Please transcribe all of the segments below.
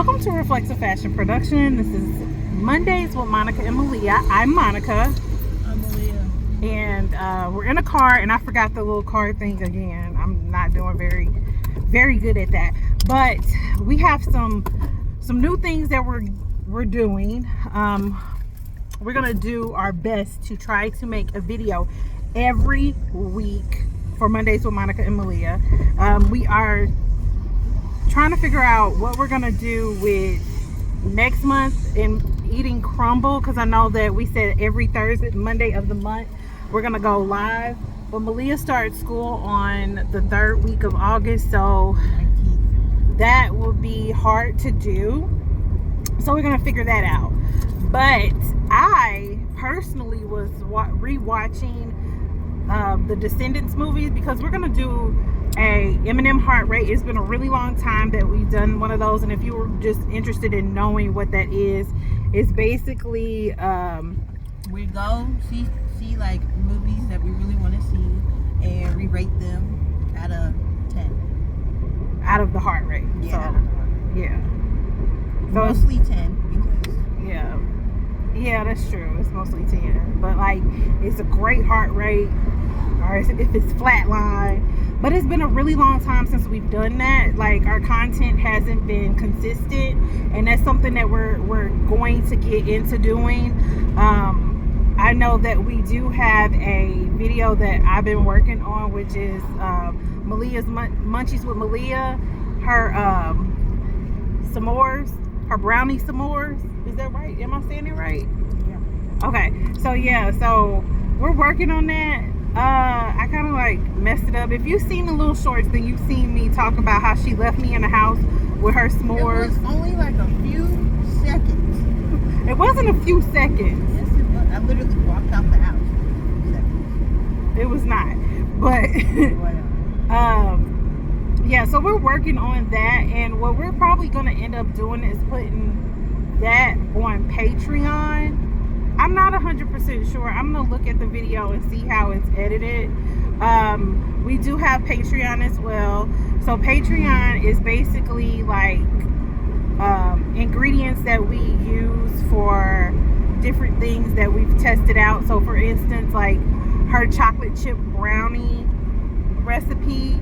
Welcome to Reflective Fashion Production. This is Mondays with Monica and Maliyah. I'm Monica. I'm Maliyah. And we're in a car, and I forgot the little car thing again. I'm not doing very good at that. But we have some new things that we're doing. We're gonna do our best to try to make a video every week for Mondays with Monica and Maliyah. We are trying to figure out what we're gonna do with next month in eating crumble, because I know that we said every Thursday, Monday of the month, we're gonna go live. But Maliyah starts school on the 3rd week of August, so that will be hard to do. So we're gonna figure that out. But I personally was rewatching the Descendants movies, because we're gonna do a Eminem heart rate. It's been a really long time that we've done one of those, and if you were just interested in knowing what that is, it's basically we go see like movies that we really want to see, and we rate them out of 10 out of the heart rate. Yeah, so yeah, so mostly 10 because yeah, that's true. It's mostly 10, but like it's a great heart rate, or if it's flatline. But it's been a really long time since we've done that. Like, our content hasn't been consistent, and that's something that we're going to get into doing. I know that we do have a video that I've been working on, which is Maliyah's Munchies with Maliyah, her s'mores, her brownie s'mores. Is that right? Am I saying it right? yeah. Okay, so we're working on that. I kind of like messed it up. If you've seen the little shorts, then you've seen me talk about how she left me in the house with her s'mores. It was only like a few seconds. It wasn't a few seconds. Yes, it was. I literally walked out the house. It was not. But yeah, so we're working on that, and what we're probably going to end up doing is putting that on Patreon. I'm not 100% sure. I'm going to look at the video and see how it's edited. We do have Patreon as well. So Patreon is basically like ingredients that we use for different things that we've tested out. So for instance, like her chocolate chip brownie recipe,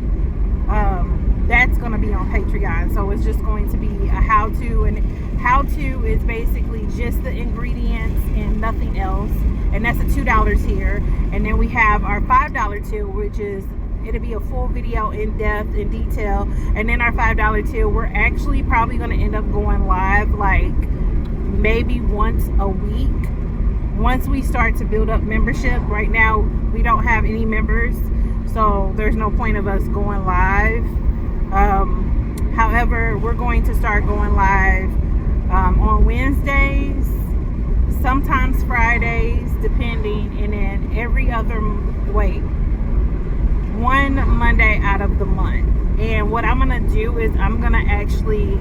that's going to be on Patreon. So it's just going to be a how-to, and how-to is basically just the ingredients and nothing else, and that's a $2 tier. And then we have our $5 tier, which is, it'll be a full video in depth and detail. And then our $5 tier, we're actually probably going to end up going live like maybe once a week once we start to build up membership. Right now we don't have any members, so there's no point of us going live. However, we're going to start going live on Wednesdays, sometimes Fridays, depending, and then every other one Monday out of the month. And what I'm gonna do is I'm gonna actually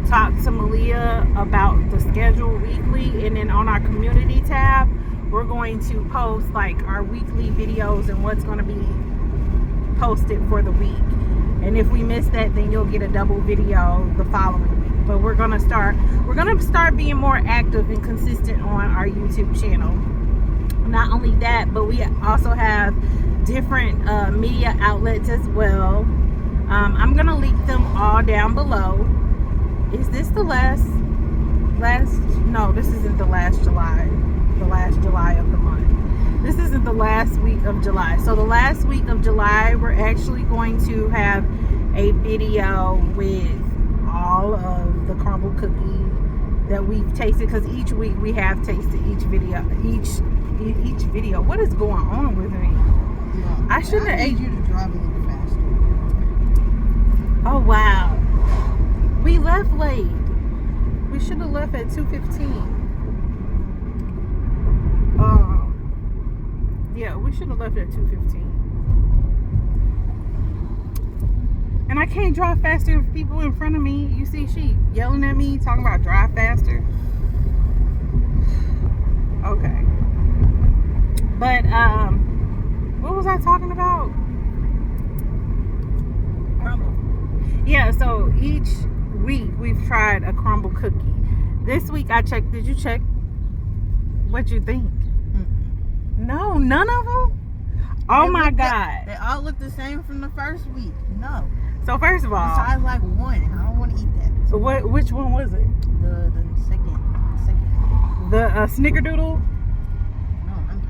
talk to Maliyah about the schedule weekly, and then on our community tab we're going to post like our weekly videos and what's going to be posted for the week. And if we miss that, then you'll get a double video the following week. But we're gonna start being more active and consistent on our YouTube channel. Not only that, but we also have different media outlets as well. I'm gonna link them all down below. Is this the last? No, this isn't the last July. The last July of the month. This isn't the last week of July. So the last week of July, we're actually going to have a video with all of the crumble cookies that we've tasted, because each week we have tasted each video. What is going on with me? Yeah. I shouldn't have ate you to drive a little faster. Oh wow. We left late. We should have left at 2:15. Yeah, we should have left at 2:15. And I can't drive faster if people in front of me. You see, she yelling at me, talking about drive faster. Okay. But what was I talking about? Crumble. Yeah, so each week we've tried a crumble cookie. This week I checked. Did you check? What'd you think? No, none of them. Oh my God! They all look the same from the first week. No. So first of all, besides like one, I don't want to eat that. So which one was it? The second. The snickerdoodle. No, I'm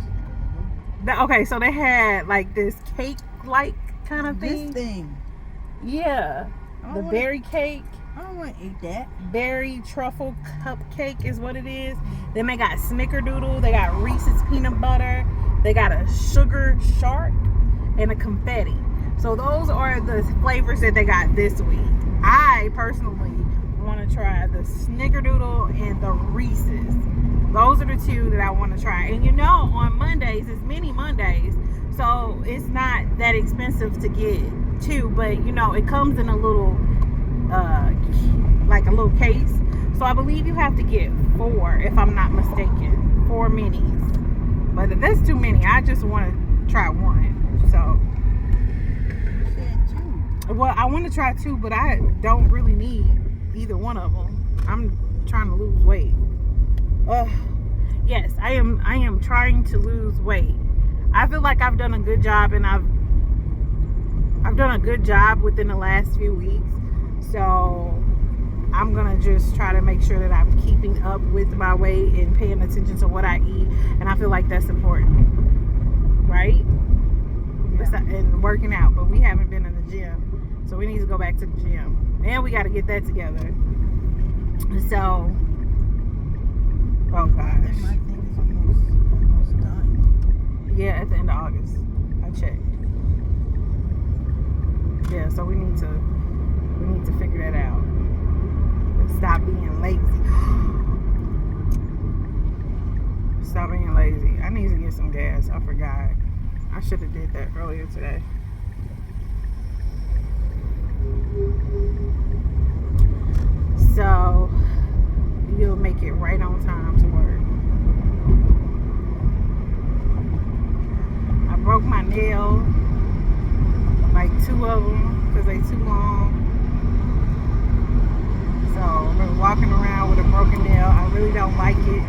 just. Okay, so they had like this cake-like kind of thing. This thing. Yeah, the berry cake. I don't want to eat that. Berry truffle cupcake is what it is. Then they got snickerdoodle. They got Reese's peanut butter. They got a sugar shark and a confetti. So those are the flavors that they got this week. I personally want to try the snickerdoodle and the Reese's. Those are the two that I want to try. And you know, on Mondays, it's mini Mondays, so it's not that expensive to get two, but you know, it comes in a little like a little case. So I believe you have to get 4, if I'm not mistaken, 4 minis. But if that's too many, I just want to try one. So You said 2. well, I want to try 2, but I don't really need either one of them. I'm trying to lose weight. Yes, I am trying to lose weight. I feel like I've done a good job, and I've done a good job within the last few weeks. So I'm gonna just try to make sure that I'm keeping up with my weight and paying attention to what I eat, and I feel like that's important, right? Yeah. And working out, but we haven't been in the gym, so we need to go back to the gym, and we got to get that together. So, oh gosh, I think my thing is almost done. yeah, at the end of August, I checked. Yeah, so we need to figure that out. Stop being lazy. Stop being lazy. I need to get some gas. I forgot. I should have did that earlier today. So you'll make it right on time to work. I broke my nail, like 2 of them, because they too long. So I've been walking around with a broken nail. I really don't like it.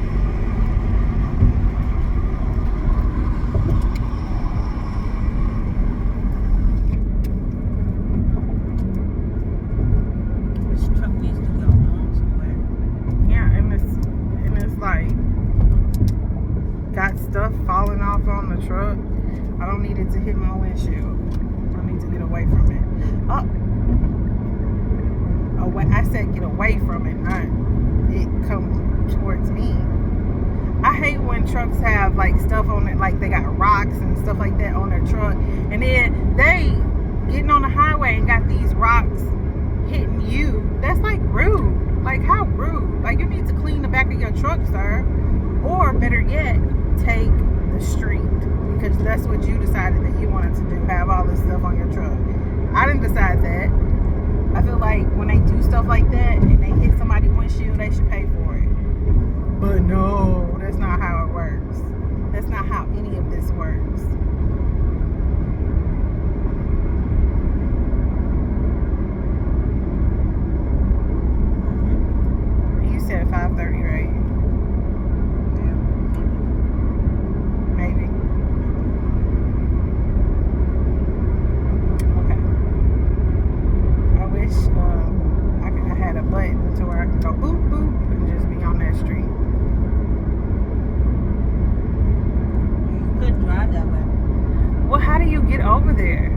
This truck needs to go home somewhere. Yeah, and it's like got stuff falling off on the truck. I don't need it to hit my windshield. I need to get away from it. I said get away from it, not it come towards me. I hate when trucks have like stuff on it, like they got rocks and stuff like that on their truck, and then they getting on the highway and got these rocks hitting you. That's like rude. Like, how rude. Like, you need to clean the back of your truck, sir, or better yet, take the street, because that's what you decided that you wanted to do, have all this stuff on your truck. I didn't decide that. I feel like when they do stuff like that and they hit somebody's windshield, they should pay for it. But no, that's not how it works. That's not how any of this works. You said 5:30, right? Maybe. Okay. I wish I had a button to where I could go boop boop and just be on that street. You couldn't drive that way. Well, how do you get over there?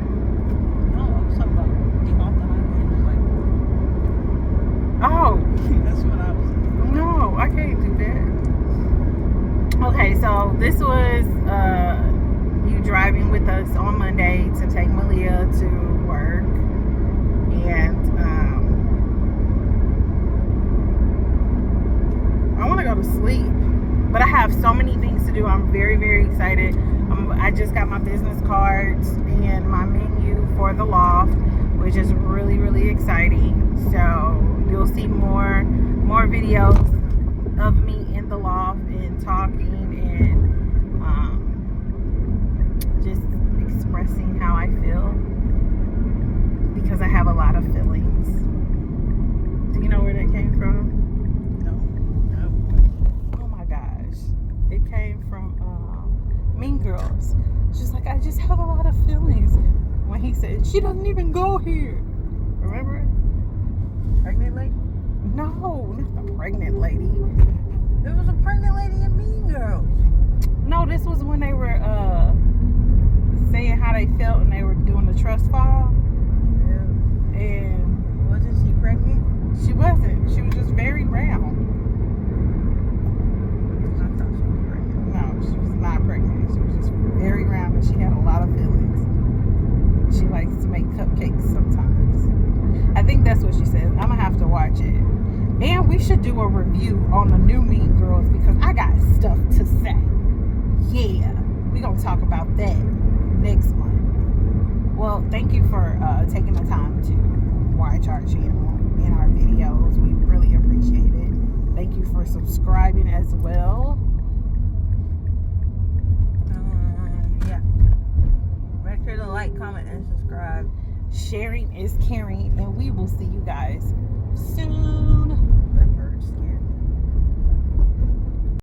No, I was talking about you off the highway. Oh, That's what I was saying. no, I can't do that. Okay, so this was you driving with us on Monday to take Maliyah to work, and I want to go to sleep, but I have so many things to do. I'm very, very excited. I just got my business cards and my menu for the loft, which is really, really exciting. So you'll see more videos of me in the loft and talking and just expressing how I feel, because I have a lot of feelings. Do She doesn't even go here. Remember? Pregnant lady? No, not the pregnant lady. There was a pregnant lady in Mean Girls. No, this was when they were saying how they felt and they were doing the trust fall. Yeah. And Wasn't she pregnant? she wasn't. She was just very round. I thought she was pregnant. No, she was not pregnant. She was just very round and she had a lot of feelings. She likes to make cupcakes sometimes. I think that's what she says. I'm gonna have to watch it. And we should do a review on the new Mean Girls because I got stuff to say. Yeah, we're gonna talk about that next month. Well, thank you for taking the time to watch our channel and our videos. We really appreciate it. Thank you for subscribing as well. Yeah. Make sure to like, comment, and subscribe. Sharing is caring, and we will see you guys soon.